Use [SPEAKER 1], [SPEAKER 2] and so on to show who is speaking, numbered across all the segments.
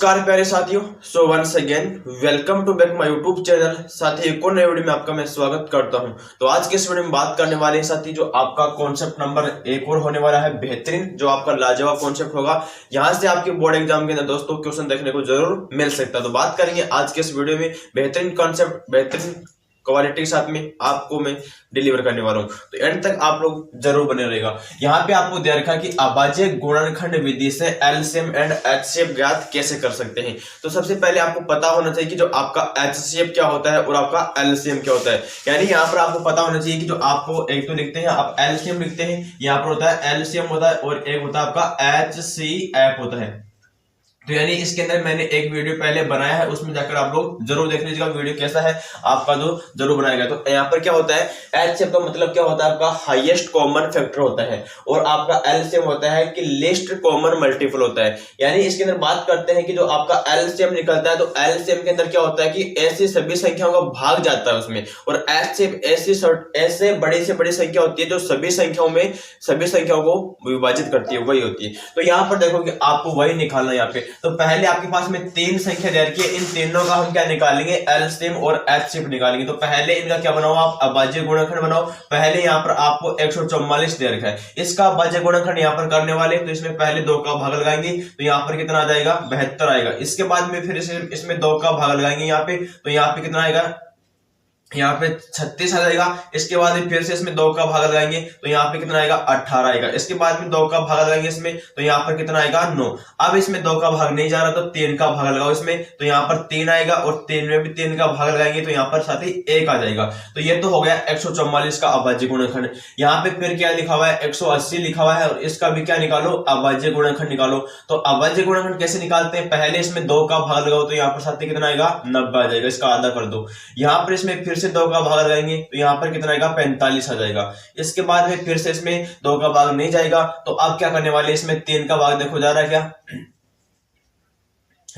[SPEAKER 1] नमस्कार प्यारे साथियों। So once again welcome to back my YouTube channel. साथी एक और नए वीडियो में आपका मैं स्वागत करता हूं। तो आज के इस वीडियो में बात करने वाले हैं साथी, जो आपका कॉन्सेप्ट नंबर 1 और होने वाला है बेहतरीन, जो आपका लाजवाब कॉन्सेप्ट होगा। यहां से आपके बोर्ड एग्जाम के अंदर दोस्तों क्वेश्चन देखने को जरूर मिल सकता है। तो बात करेंगे आज के इस वीडियो में बेहतरीन कॉन्सेप्ट, बेहतरीन क्वालिटी के साथ में आपको मैं डिलीवर करने वाला हूं। तो एंड तक आप लोग जरूर बने रहेगा। यहाँ पे आपको दे रखा कि अभाज्य गुणनखंड विधि से एलसीएम एंड एचसीएफ ज्ञात कैसे कर सकते हैं। तो सबसे पहले आपको पता होना चाहिए कि जो आपका एचसीएफ क्या होता है और आपका एलसीएम क्या होता है। यानी यहाँ पर आपको पता होना चाहिए कि जो आपको एक तो लिखते हैं आप एलसीएम लिखते हैं, यहाँ पर होता है एलसीएम होता है और एक होता है आपका एचसीएफ होता है। तो यानी इसके अंदर मैंने एक वीडियो पहले बनाया है, उसमें जाकर आप लोग जरूर देख लीजिएगा वीडियो कैसा है आपका, जो जरूर बनाएगा। तो यहाँ पर क्या होता है, एचसीएफ का मतलब क्या होता है, आपका हाईएस्ट कॉमन फैक्टर होता है और आपका एलसीएम होता है कि लीस्ट कॉमन मल्टीपल होता है। यानी इसके अंदर बात करते हैं कि जो आपका एलसीएम निकलता है, तो एलसीएम के अंदर क्या होता है कि ऐसी सभी संख्याओं का भाग जाता है उसमें, और एचसीएफ ऐसे बड़ी से बड़ी संख्या होती है जो सभी संख्याओं को विभाजित करती है, वही होती है। तो यहाँ पर देखो कि आपको वही निकालना है। यहाँ पे तो पहले आपके पास में 3 संख्या दे रखी है, इन तीनों का हम क्या निकालेंगे, एलसीएम और एचसीएफ निकालेंगे। तो पहले इनका क्या बनाओ, आप अभाज्य गुणनखंड बनाओ। पहले यहाँ पर आपको 144 दे रखा है, इसका अभाज्य गुणनखंड यहाँ पर करने वाले, तो इसमें पहले 2 का भाग लगाएंगे, तो यहाँ पर कितना आ जाएगा, 72 आएगा। इसके बाद में फिर इसमें 2 का भाग लगाएंगे यहाँ पे, तो यहाँ पे कितना आएगा, यहाँ पे 36 आ जाएगा। इसके बाद में फिर से इसमें 2 का भाग लगाएंगे, तो यहाँ पे कितना आएगा, 18 आएगा। इसके बाद में 2 का भाग लगाएंगे इसमें, तो यहाँ पर कितना आएगा, 9। अब इसमें 2 का भाग नहीं जा रहा, तो 3 का भाग लगाओ इसमें, तो यहाँ पर 3 आएगा, और 3 में भी 3 का भाग लगाएंगे, तो यहाँ पर साथ ही 1 आ जाएगा। तो ये तो हो गया 144 का अभाज्य गुणनखंड। यहाँ पे फिर क्या लिखा हुआ है, 180 लिखा हुआ है, और इसका भी क्या निकालो, अभाज्य गुणनखंड निकालो। तो अभाज्य गुणनखंड कैसे निकालते हैं, पहले इसमें 2 का भाग लगाओ, तो यहाँ पर साथ ही कितना आएगा, 90 आ जाएगा। इसका आधा कर दो, यहाँ पर इसमें फिर से 2 का भाग लगाएंगे, तो यहाँ पर कितना आएगा, 45 आ जाएगा। इसके बाद में फिर से इसमें 2 का भाग नहीं जाएगा, तो अब क्या करने वाले, इसमें 3 का भाग देखो जा रहा है क्या,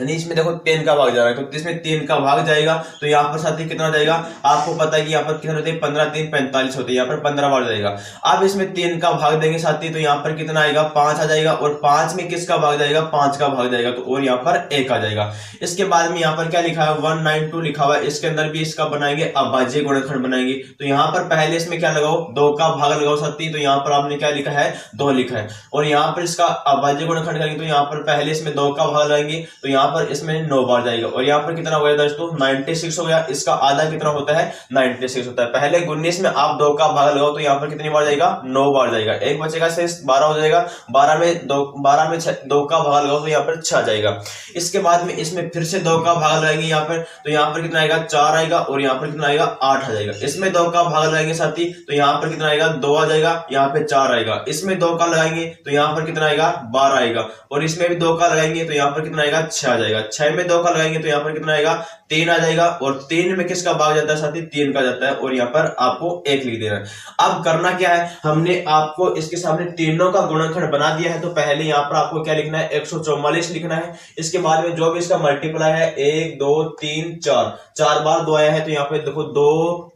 [SPEAKER 1] इसमें देखो 3 का भाग जा रहा है, तो इसमें 3 का भाग जाएगा, तो यहाँ पर साथी कितना जाएगा, आपको पता है कि यहाँ पर कितना होते हैं, 15 3 45 होते हैं, यहाँ पर 15 बार जाएगा। अब इसमें 3 का भाग देंगे साथी, तो यहाँ पर कितना आएगा, 5 आ जाएगा, और 5 में किसका भाग जाएगा, 5 का भाग जाएगा, तो और यहाँ पर 1 आ जाएगा। इसके बाद में यहाँ पर क्या लिखा है, 192 लिखा हुआ है, इसके अंदर भी इसका बनाएंगे अभाज्य गुणनखंड बनाएंगे। तो यहाँ पर पहले इसमें क्या लगाओ, 2 का भाग लगाओ साथी, तो यहाँ पर आपने क्या लिखा है, 2 लिखा है, और यहाँ पर इसका अभाज्य गुणनखंड करेंगे, तो यहाँ पर पहले इसमें 2 का भाग लगाएंगे, तो यहाँ पर इसमें 9 बार जाएगा, और यहाँ पर कितना हो गया दोस्तों, 96 हो गया। इसका आधा कितना होता है, 96 होता है। पहले 19 में आप 2 का भाग लगाओ, तो यहाँ पर कितनी बार जाएगा, 9 बार जाएगा। एक बचेगा शेष 12 हो जाएगा, 12 में 2 का भाग लगाओ, तो यहाँ पर 6 जाएगा। इसके बाद में इसमें फिर से 2 का भाग लगाएंगे यहाँ पर, तो यहाँ पर कितना आएगा, 4 आएगा, और यहाँ पर कितना आएगा, 8 आ जाएगा। इसमें 2 का भाग लगाएंगे साथी, तो यहाँ पर कितना आएगा, 2 आ जाएगा, यहाँ पे 4 आएगा। इसमें 2 का लगाएंगे, तो यहाँ पर कितना आएगा, 12 आएगा, और इसमें भी 2 का लगाएंगे, तो यहाँ पर कितना आएगा, 6 आ जाएगा। 6 में 2 का लगाएंगे, तो यहाँ पर कितना आएगा, 3 आ जाएगा, और 3 में किसका भाग जाता है साथी, 3 का जाता है, और यहाँ पर आपको 1 लिख देना है। अब करना क्या है, हमने आपको इसके सामने तीनों का गुणनखंड बना दिया है, तो पहले यहाँ पर आपको क्या लिखना है, 144 लिखना है। इसके बाद में जो भी इसका मल्टीप्लाई है, 1 2 3 4 बार 2 आया है, तो यहाँ पे देखो 2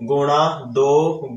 [SPEAKER 1] गुणा 2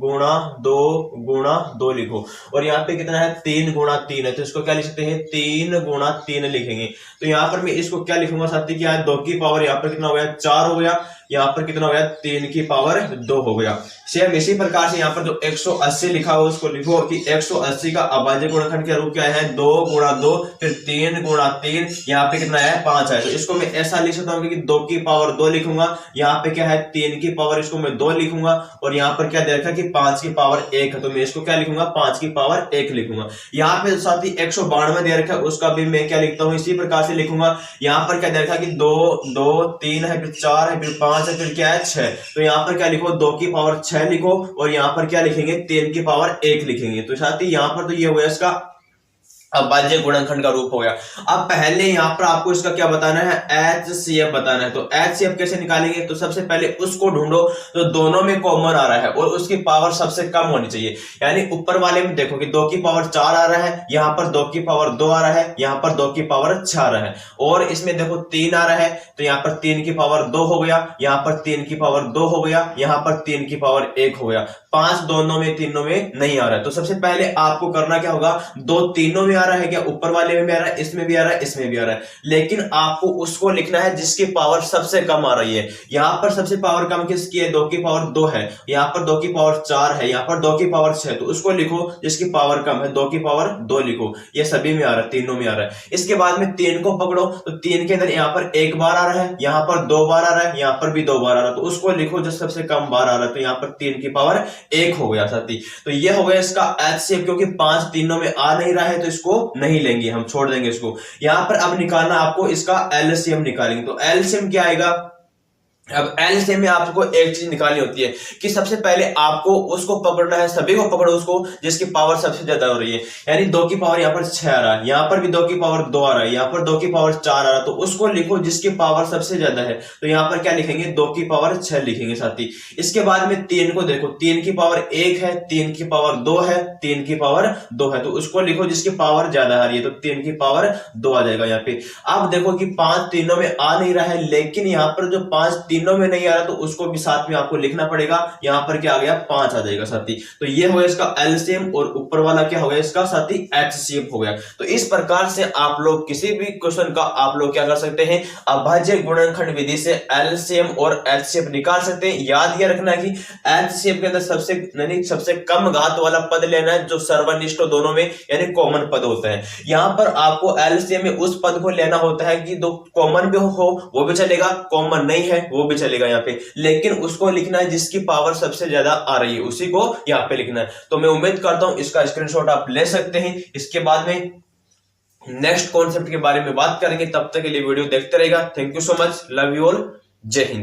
[SPEAKER 1] गुणा 2 गुणा 2 लिखो, और यहाँ पे कितना है, 3 गुणा 3 है, तो इसको क्या लिख सकते हैं, 3 गुणा 3 लिखेंगे। तो यहाँ पर मैं इसको क्या लिखूंगा साथी, क्या है, 2 की पावर यहाँ पर कितना हो गया, 4 हो गया, यहाँ पर कितना हो गया, 3 की पावर 2 हो गया। सेम इसी प्रकार से यहाँ पर जो 180 लिखा हो उसको लिखो कि 180 का अभाज्य गुणनखंड का रूप क्या है, 2 गुणा 2 फिर 3 गुणा 3, यहाँ पे कितना है, 5 है। तो इसको मैं ऐसा लिख सकता हूँ कि 2 की पावर 2 लिखूंगा, यहाँ पे क्या है, 3 की पावर इसको मैं 2 लिखूंगा, और यहाँ पर क्या दे रखा कि 5 की पावर 1 है, तो मैं इसको क्या लिखूंगा, 5 की पावर 1 लिखूंगा। यहाँ पे साथ ही 192 दे रखा है, उसका भी मैं क्या लिखता हूँ, इसी प्रकार से लिखूंगा। यहाँ पर क्या दे रखा कि 2 2 3 है, फिर 4 है, फिर 5 है, फिर क्या है, 6। तो यहाँ पर क्या लिखो, 2 की पावर 6 लिखो, और यहाँ पर क्या लिखेंगे, 3 की पावर 1 लिखेंगे। तो साथ ही यहाँ पर तो ये हुआ इसका अभाज्य गुणनखंड का रूप हो गया। अब पहले यहाँ पर आपको इसका क्या बताना है, एचसीएफ बताना है। तो एचसीएफ कैसे निकालेंगे, तो सबसे पहले उसको ढूंढो जो दोनों में कॉमन आ रहा है और उसकी पावर सबसे कम होनी चाहिए। यानी ऊपर वाले में देखो कि 2 की पावर 4 आ रहा है, यहाँ पर 2 की पावर 2 आ रहा है, यहाँ पर 2 की पावर 6 आ रहा है, और इसमें देखो 3 आ रहा है, तो यहाँ पर 3 की पावर 2 हो गया, यहाँ पर 3 की पावर 2 हो गया, यहाँ पर 3 की पावर 1 हो गया। 5 दोनों में तीनों में नहीं आ रहा है। तो सबसे पहले आपको करना क्या होगा, 2 तीनों में आ रहा है क्या, ऊपर वाले में भी आ रहा है, इसमें भी आ रहा है, इसमें भी आ रहा है, लेकिन आपको उसको लिखना है जिसकी पावर सबसे कम आ रही है। यहां पर सबसे पावर कम किसकी है, 2 की पावर 2 है, यहां पर 2 की पावर 4 है, यहां पर 2 की पावर 6, तो उसको लिखो जिसकी पावर कम है, 2 की पावर 2 लिखो। ये सभी में आ रहा है, तीनों में आ रहा है। इसके बाद में 3 को पकड़ो, तो 3 के अंदर यहां पर 1 बार आ रहा है, यहां पर 2 बार आ रहा है, यहां पर भी 2 बार आ रहा है, तो उसको लिखो जो सबसे कम बार आ रहा है, तो यहां पर 3 की पावर 1 हो गया साथी। तो ये हो गया इसका एचसीएफ, क्योंकि 5 तीनों में आ नहीं रहा है तो इसको नहीं लेंगे, हम छोड़ देंगे इसको। यहां पर अब निकालना आपको इसका एलसीएम निकालेंगे, तो एलसीएम क्या आएगा। अब एलसीएम में आपको एक चीज निकालनी होती है कि सबसे पहले आपको उसको पकड़ना है, सभी को पकड़ो उसको जिसकी पावर सबसे ज्यादा हो रही है। यानी 2 की पावर यहां पर 6 आ रहा है, यहां पर भी 2 की पावर 2 आ रहा है, यहां पर 2 की पावर 4 आ रहा है, तो उसको लिखो जिसकी पावर सबसे ज्यादा है। तो यहां पर क्या लिखेंगे, 2 की पावर 6 लिखेंगे साथी। इसके बाद में 3 को देखो, 3 की पावर 1 है, 3 की पावर 2 है, 3 की पावर 2 है, तो उसको लिखो जिसकी पावर ज्यादा आ रही है, तो 3 की पावर 2 आ जाएगा यहाँ पे। अब देखो कि 5 तीनों में आ नहीं रहा है, लेकिन यहां पर जो 5 तीनों में नहीं आ रहा, तो उसको भी साथ में आपको लिखना पड़ेगा। यहां पर क्या आ गया, 5 आ जाएगा साथी। तो ये हो गया इसका एलसीएम, और ऊपर वाला क्या हो गया इसका साथी, एचसीएफ हो गया। तो इस प्रकार से आप लोग किसी भी क्वेश्चन का आप लोग क्या कर सकते हैं, अभाज्य गुणनखंड विधि से एलसीएम और एचसीएफ निकाल सकते हैं। याद ये रखना कि एचसीएफ के अंदर सबसे कम घात वाला पद लेना है, जो सर्वनिष्ठ दोनों में यानी कॉमन पद होता है। यहां पर आपको एलसीएम में उस पद को लेना होता है कि दो कॉमन भी हो वो भी चलेगा, कॉमन नहीं है वो भी चलेगा यहाँ पे, लेकिन उसको लिखना है जिसकी पावर सबसे ज्यादा आ रही है, उसी को यहाँ पे लिखना है। तो मैं उम्मीद करता हूं इसका स्क्रीनशॉट आप ले सकते हैं। इसके बाद में नेक्स्ट कॉन्सेप्ट के बारे में बात करेंगे, तब तक के लिए वीडियो देखते रहेगा। Thank you so much, love you all, जय हिंद।